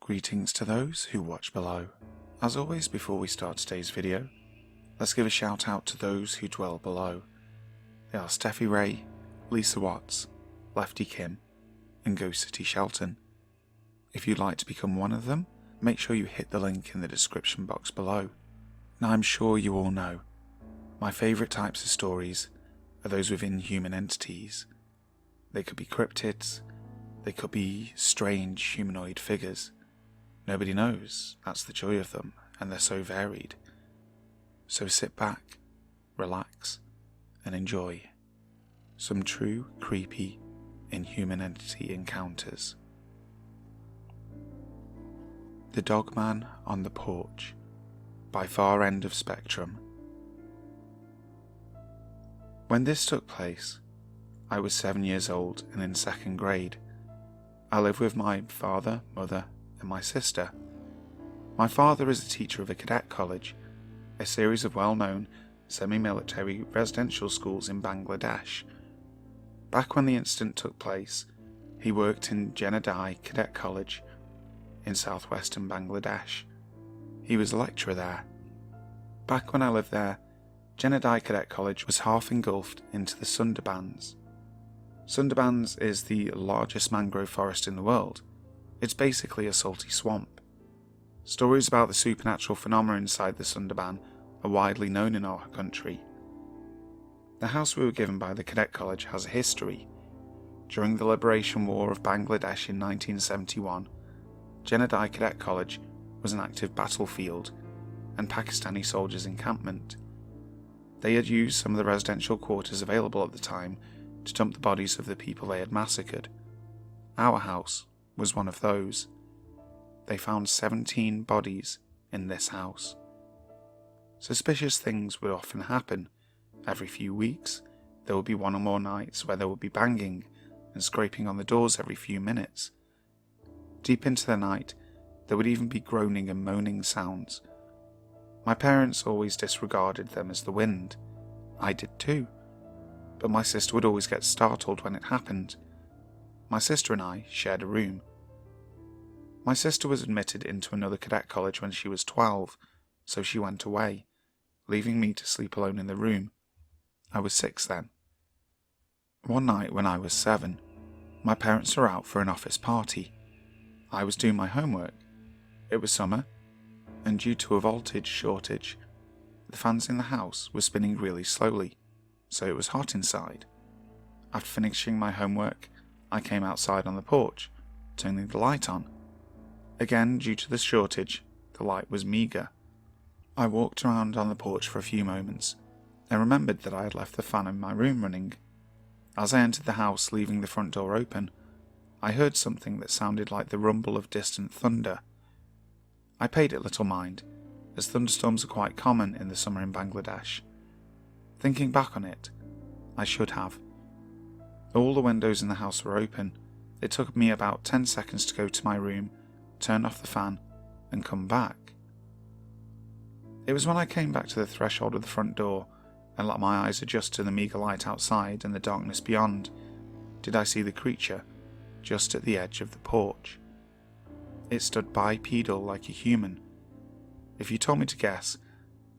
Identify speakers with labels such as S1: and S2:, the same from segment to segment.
S1: Greetings to those who watch below. As always, before we start today's video, let's give a shout out to those who dwell below. They are Steffi Ray, Lisa Watts, Lefty Kim, and Ghost City Shelton. If you'd like to become one of them, make sure you hit the link in the description box below. Now I'm sure you all know, my favourite types of stories are those with inhuman entities. They could be cryptids, they could be strange humanoid figures. Nobody knows, that's the joy of them, and they're so varied. So sit back, relax, and enjoy some true, creepy, inhuman entity encounters. The Dogman on the Porch by FarEndofSpectrum. When this took place, I was 7 years old and in second grade. I lived with my father, mother, and my sister. My father is a teacher of a cadet college, a series of well-known semi-military residential schools in Bangladesh. Back when the incident took place, he worked in Jenadai Cadet College in southwestern Bangladesh. He was a lecturer there. Back when I lived there, Jenadai Cadet College was half engulfed into the Sundarbans. Sundarbans is the largest mangrove forest in the world. It's basically a salty swamp. Stories about the supernatural phenomena inside the Sundarban are widely known in our country. The house we were given by the cadet college has a history. During the Liberation War of Bangladesh in 1971, Jenadai Cadet College was an active battlefield and Pakistani soldiers' encampment. They had used some of the residential quarters available at the time to dump the bodies of the people they had massacred. Our house was one of those. They found 17 bodies in this house. Suspicious things would often happen. Every few weeks, there would be one or more nights where there would be banging and scraping on the doors every few minutes. Deep into the night, there would even be groaning and moaning sounds. My parents always disregarded them as the wind. I did too. But my sister would always get startled when it happened. My sister and I shared a room. My sister was admitted into another cadet college when she was 12, so she went away, leaving me to sleep alone in the room. I was 6 then. One night when I was 7, my parents were out for an office party. I was doing my homework. It was summer, and due to a voltage shortage, the fans in the house were spinning really slowly, so it was hot inside. After finishing my homework, I came outside on the porch, turning the light on. Again, due to the shortage, the light was meagre. I walked around on the porch for a few moments, and remembered that I had left the fan in my room running. As I entered the house, leaving the front door open, I heard something that sounded like the rumble of distant thunder. I paid it little mind, as thunderstorms are quite common in the summer in Bangladesh. Thinking back on it, I should have. All the windows in the house were open. It took me about 10 seconds to go to my room, turn off the fan, and come back. It was when I came back to the threshold of the front door and let my eyes adjust to the meagre light outside and the darkness beyond, did I see the creature just at the edge of the porch. It stood bipedal like a human. If you told me to guess,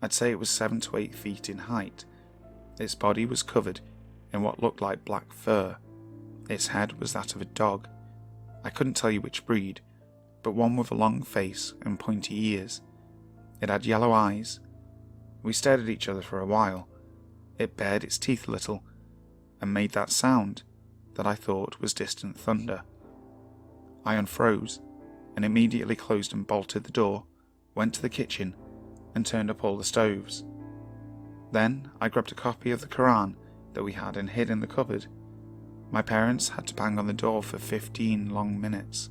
S1: I'd say it was 7 to 8 feet in height. Its body was covered in what looked like black fur. Its head was that of a dog. I couldn't tell you which breed, but one with a long face and pointy ears. It had yellow eyes. We stared at each other for a while. It bared its teeth a little, and made that sound that I thought was distant thunder. I unfroze, and immediately closed and bolted the door, went to the kitchen, and turned up all the stoves. Then I grabbed a copy of the Quran that we had and hid in the cupboard. My parents had to bang on the door for 15 long minutes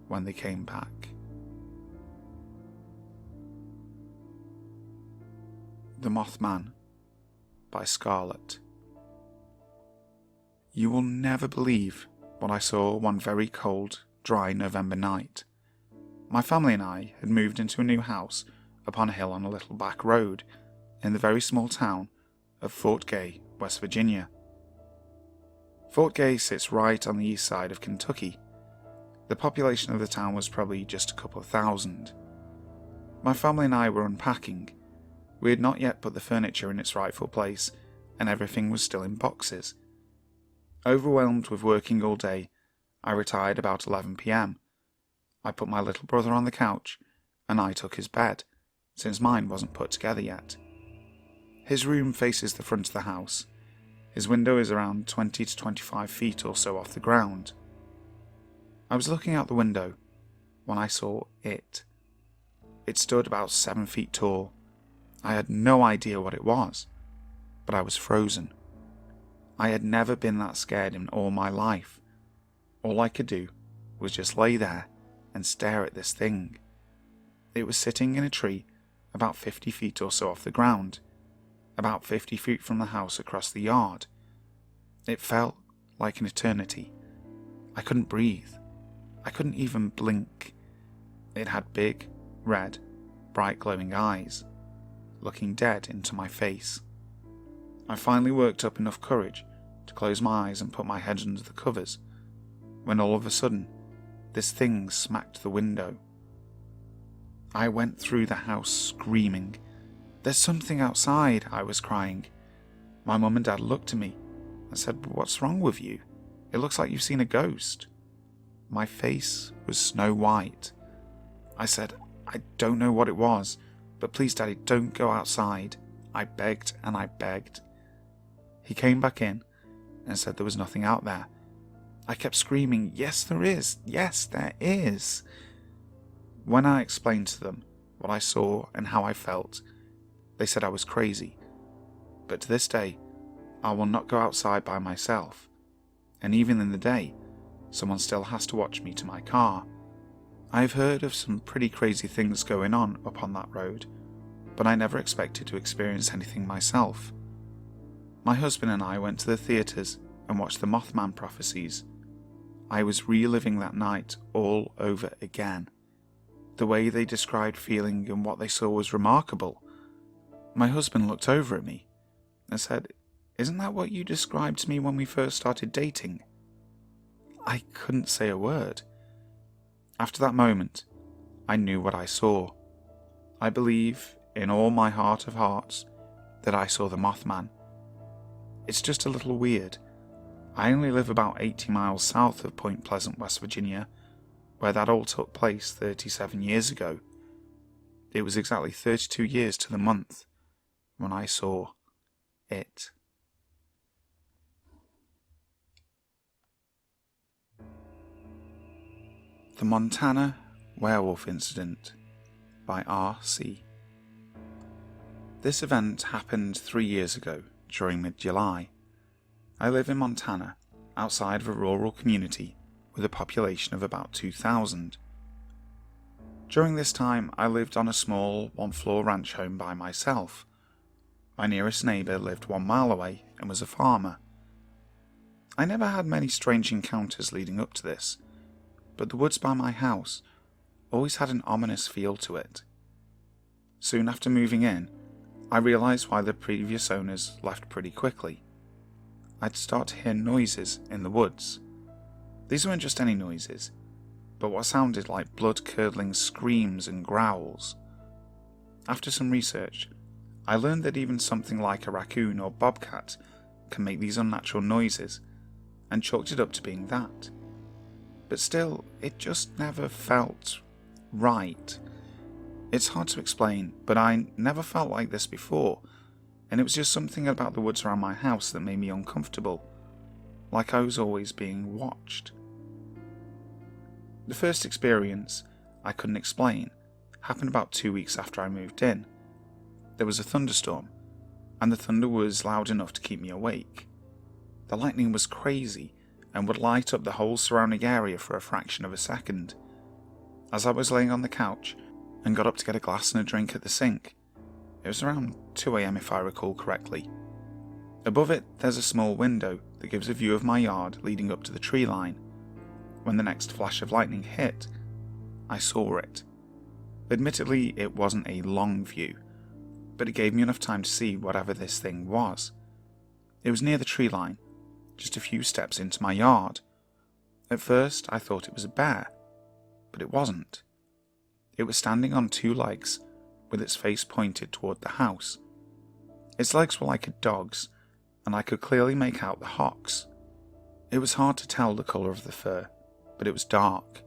S1: when they came back. The Mothman by Scarlett. You will never believe what I saw one very cold, dry November night. My family and I had moved into a new house upon a hill on a little back road in the very small town of Fort Gay, West Virginia. Fort Gay sits right on the east side of Kentucky. The population of the town was probably just a couple of thousand. My family and I were unpacking. We had not yet put the furniture in its rightful place, and everything was still in boxes. Overwhelmed with working all day, I retired about 11 p.m. I put my little brother on the couch, and I took his bed, since mine wasn't put together yet. His room faces the front of the house. His window is around 20 to 25 feet or so off the ground. I was looking out the window when I saw it. It stood about 7 feet tall. I had no idea what it was, but I was frozen. I had never been that scared in all my life. All I could do was just lay there and stare at this thing. It was sitting in a tree about 50 feet or so off the ground, about 50 feet from the house across the yard. It felt like an eternity. I couldn't breathe. I couldn't even blink. It had big, red, bright glowing eyes, looking dead into my face. I finally worked up enough courage to close my eyes and put my head under the covers, when all of a sudden, this thing smacked the window. I went through the house screaming. "There's something outside," I was crying. My mum and dad looked at me and said, "What's wrong with you? It looks like you've seen a ghost." My face was snow white. I said, "I don't know what it was, but please, Daddy, don't go outside." I begged and I begged. He came back in and said there was nothing out there. I kept screaming, "Yes, there is. Yes, there is." When I explained to them what I saw and how I felt, they said I was crazy. But to this day, I will not go outside by myself. And even in the day, someone still has to watch me to my car. I've heard of some pretty crazy things going on up on that road, but I never expected to experience anything myself. My husband and I went to the theatres and watched the Mothman prophecies. I was reliving that night all over again. The way they described feeling and what they saw was remarkable. My husband looked over at me and said, "Isn't that what you described to me when we first started dating?" I couldn't say a word. After that moment, I knew what I saw. I believe, in all my heart of hearts, that I saw the Mothman. It's just a little weird. I only live about 80 miles south of Point Pleasant, West Virginia, where that all took place 37 years ago. It was exactly 32 years to the month when I saw it. The Montana Werewolf Incident by R.C. This event happened 3 years ago, during mid-July. I live in Montana, outside of a rural community with a population of about 2,000. During this time, I lived on a small, one-floor ranch home by myself. My nearest neighbour lived 1 mile away and was a farmer. I never had many strange encounters leading up to this, but the woods by my house always had an ominous feel to it. Soon after moving in, I realised why the previous owners left pretty quickly. I'd start to hear noises in the woods. These weren't just any noises, but what sounded like blood-curdling screams and growls. After some research, I learned that even something like a raccoon or bobcat can make these unnatural noises, and chalked it up to being that. But still, it just never felt right. It's hard to explain, but I never felt like this before, and it was just something about the woods around my house that made me uncomfortable, like I was always being watched. The first experience I couldn't explain happened about 2 weeks after I moved in. There was a thunderstorm, and the thunder was loud enough to keep me awake. The lightning was crazy and would light up the whole surrounding area for a fraction of a second. As I was laying on the couch and got up to get a glass and a drink at the sink, it was around 2 a.m. if I recall correctly. Above it, there's a small window that gives a view of my yard leading up to the tree line. When the next flash of lightning hit, I saw it. Admittedly, it wasn't a long view, but it gave me enough time to see whatever this thing was. It was near the tree line, just a few steps into my yard. At first, I thought it was a bear, but it wasn't. It was standing on two legs, with its face pointed toward the house. Its legs were like a dog's, and I could clearly make out the hocks. It was hard to tell the colour of the fur, but it was dark.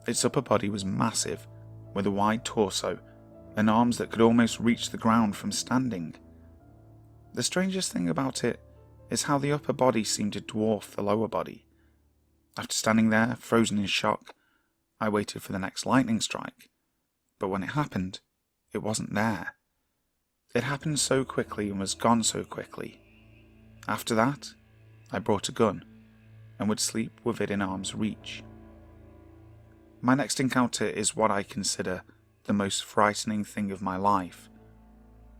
S1: Its upper body was massive, with a wide torso and arms that could almost reach the ground from standing. The strangest thing about it is how the upper body seemed to dwarf the lower body. After standing there, frozen in shock, I waited for the next lightning strike, but when it happened, it wasn't there. It happened so quickly and was gone so quickly. After that, I brought a gun and would sleep with it in arm's reach. My next encounter is what I consider the most frightening thing of my life.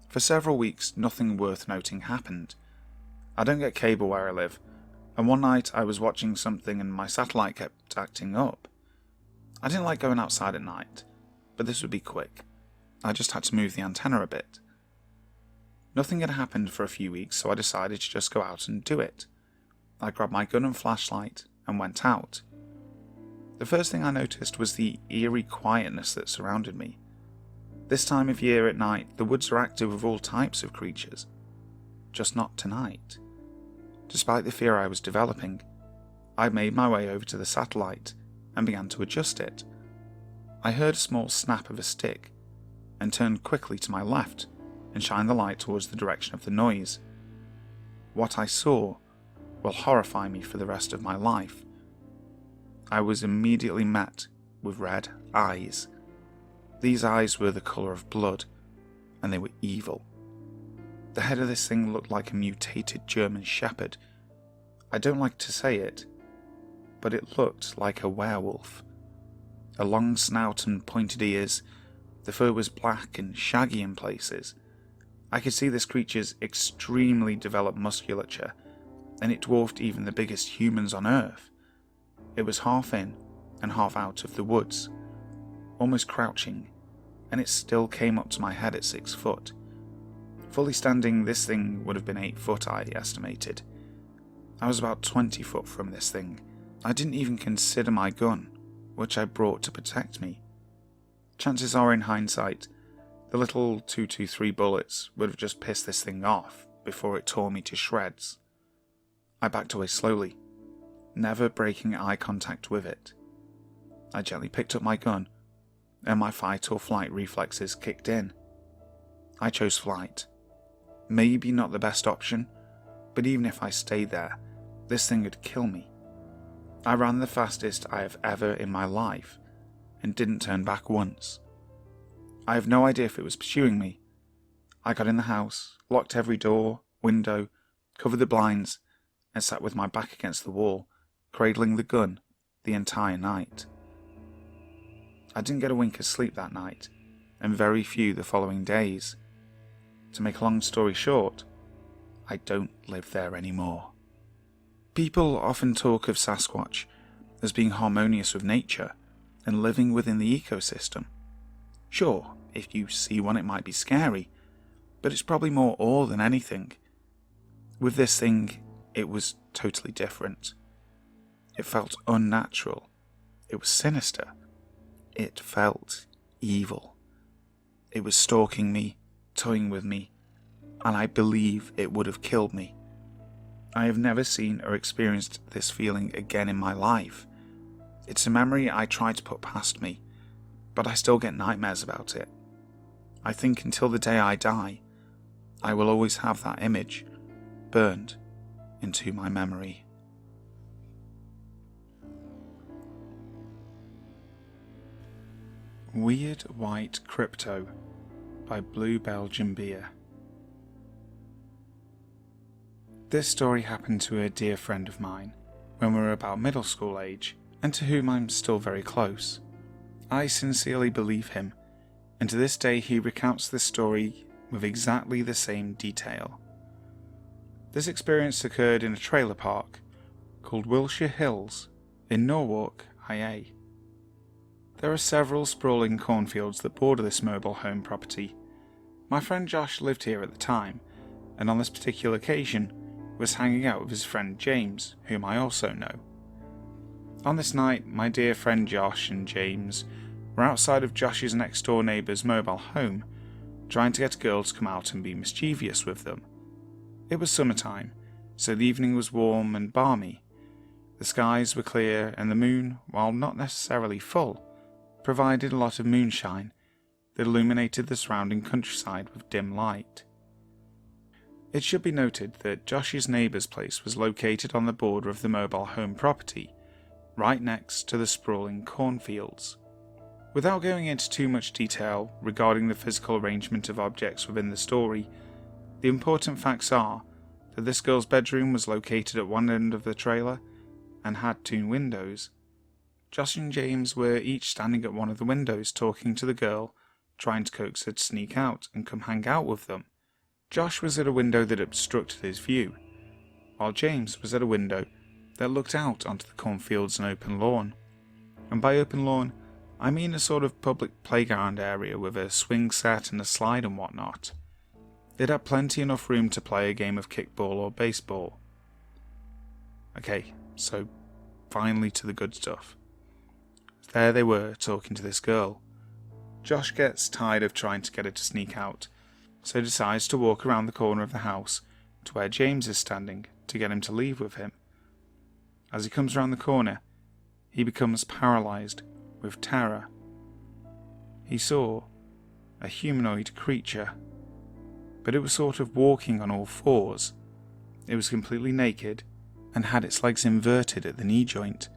S1: For several weeks, nothing worth noting happened. I don't get cable where I live, and one night I was watching something and my satellite kept acting up. I didn't like going outside at night, but this would be quick. I just had to move the antenna a bit. Nothing had happened for a few weeks, so I decided to just go out and do it. I grabbed my gun and flashlight and went out. The first thing I noticed was the eerie quietness that surrounded me. This time of year at night, the woods are active with all types of creatures. Just not tonight. Despite the fear I was developing, I made my way over to the satellite and began to adjust it. I heard a small snap of a stick and turned quickly to my left and shined the light towards the direction of the noise. What I saw will horrify me for the rest of my life. I was immediately met with red eyes. These eyes were the colour of blood, and they were evil. The head of this thing looked like a mutated German shepherd. I don't like to say it, but it looked like a werewolf. A long snout and pointed ears, the fur was black and shaggy in places. I could see this creature's extremely developed musculature, and it dwarfed even the biggest humans on Earth. It was half in and half out of the woods, almost crouching, and it still came up to my head at 6 foot. Fully standing, this thing would have been 8 foot, I estimated. I was about 20 foot from this thing. I didn't even consider my gun, which I brought to protect me. Chances are, in hindsight, the little 223 bullets would have just pissed this thing off before it tore me to shreds. I backed away slowly, never breaking eye contact with it. I gently picked up my gun, and my fight or flight reflexes kicked in. I chose flight. Maybe not the best option, but even if I stayed there, this thing would kill me. I ran the fastest I have ever in my life, and didn't turn back once. I have no idea if it was pursuing me. I got in the house, locked every door, window, covered the blinds, and sat with my back against the wall, cradling the gun the entire night. I didn't get a wink of sleep that night, and very few the following days. To make a long story short, I don't live there anymore. People often talk of Sasquatch as being harmonious with nature and living within the ecosystem. Sure, if you see one it might be scary, but it's probably more awe than anything. With this thing, it was totally different. It felt unnatural. It was sinister. It felt evil. It was stalking me, toying with me, and I believe it would have killed me. I have never seen or experienced this feeling again in my life. It's a memory I try to put past me, but I still get nightmares about it. I think until the day I die, I will always have that image burned into my memory. Weird White Crypto by bluebelgianbeer. This story happened to a dear friend of mine when we were about middle school age, and to whom I'm still very close. I sincerely believe him, and to this day he recounts this story with exactly the same detail. This experience occurred in a trailer park called Wilshire Hills in Norwalk, IA. There are several sprawling cornfields that border this mobile home property. My friend Josh lived here at the time, and on this particular occasion was hanging out with his friend James, whom I also know. On this night, my dear friend Josh and James were outside of Josh's next door neighbour's mobile home, trying to get a girl to come out and be mischievous with them. It was summertime, so the evening was warm and balmy. The skies were clear, and the moon, while not necessarily full, provided a lot of moonshine that illuminated the surrounding countryside with dim light. It should be noted that Josh's neighbour's place was located on the border of the mobile home property, right next to the sprawling cornfields. Without going into too much detail regarding the physical arrangement of objects within the story, the important facts are that this girl's bedroom was located at one end of the trailer and had 2 windows. Josh and James were each standing at one of the windows talking to the girl, trying to coax her to sneak out and come hang out with them. Josh was at a window that obstructed his view, while James was at a window that looked out onto the cornfields and open lawn. And by open lawn, I mean a sort of public playground area with a swing set and a slide and whatnot. It had plenty enough room to play a game of kickball or baseball. Okay, so finally to the good stuff. There they were, talking to this girl. Josh gets tired of trying to get her to sneak out, so decides to walk around the corner of the house to where James is standing to get him to leave with him. As he comes around the corner, he becomes paralysed with terror. He saw a humanoid creature, but it was sort of walking on all fours. It was completely naked and had its legs inverted at the knee joint,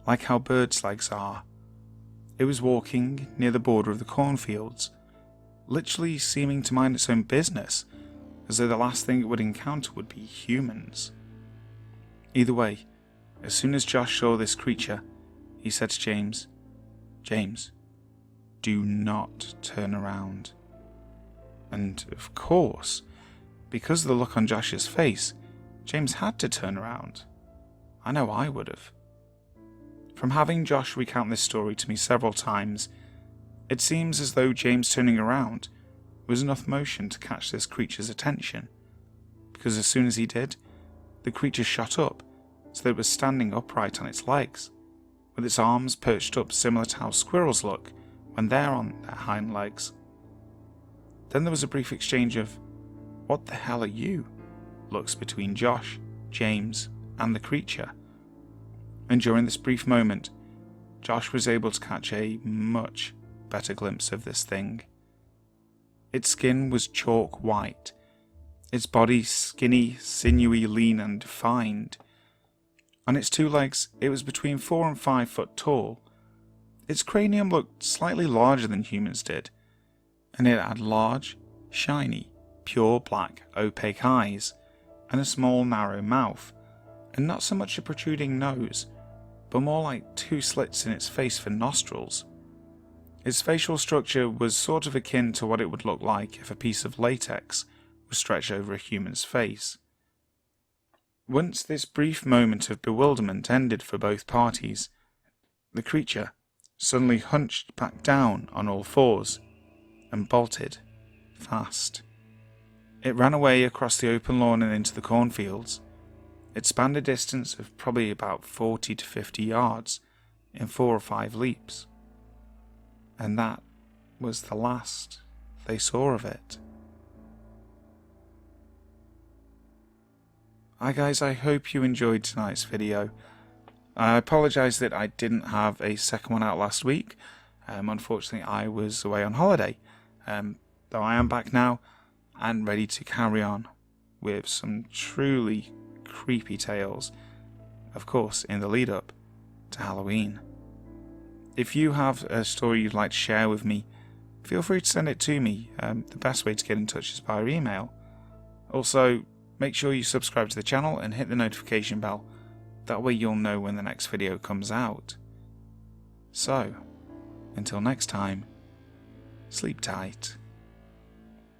S1: like how birds' legs are. It was walking near the border of the cornfields, literally seeming to mind its own business, as though the last thing it would encounter would be humans. Either way, as soon as Josh saw this creature, he said to James, "James, do not turn around." And of course, because of the look on Josh's face, James had to turn around. I know I would have. From having Josh recount this story to me several times, it seems as though James turning around was enough motion to catch this creature's attention, because as soon as he did, the creature shot up so that it was standing upright on its legs, with its arms perched up similar to how squirrels look when they're on their hind legs. Then there was a brief exchange of, "What the hell are you?" looks between Josh, James, and the creature. And during this brief moment, Josh was able to catch a much better glimpse of this thing. Its skin was chalk white, its body skinny, sinewy, lean and defined. On its 2 legs, it was between 4 and 5 foot tall. Its cranium looked slightly larger than humans did, and it had large, shiny, pure black, opaque eyes, and a small narrow mouth, and not so much a protruding nose, but more like 2 slits in its face for nostrils. Its facial structure was sort of akin to what it would look like if a piece of latex was stretched over a human's face. Once this brief moment of bewilderment ended for both parties, the creature suddenly hunched back down on all fours and bolted fast. It ran away across the open lawn and into the cornfields. It spanned a distance of probably about 40 to 50 yards in 4 or 5 leaps. And that was the last they saw of it. Hi guys, I hope you enjoyed tonight's video. I apologise that I didn't have a second one out last week. Unfortunately, I was away on holiday. Though I am back now and ready to carry on with some truly creepy tales, of course in the lead up to Halloween. If you have a story you'd like to share with me, feel free to send it to me. The best way to get in touch is via email. Also, make sure you subscribe to the channel and hit the notification bell. That way you'll know when the next video comes out. So, until next time, sleep tight.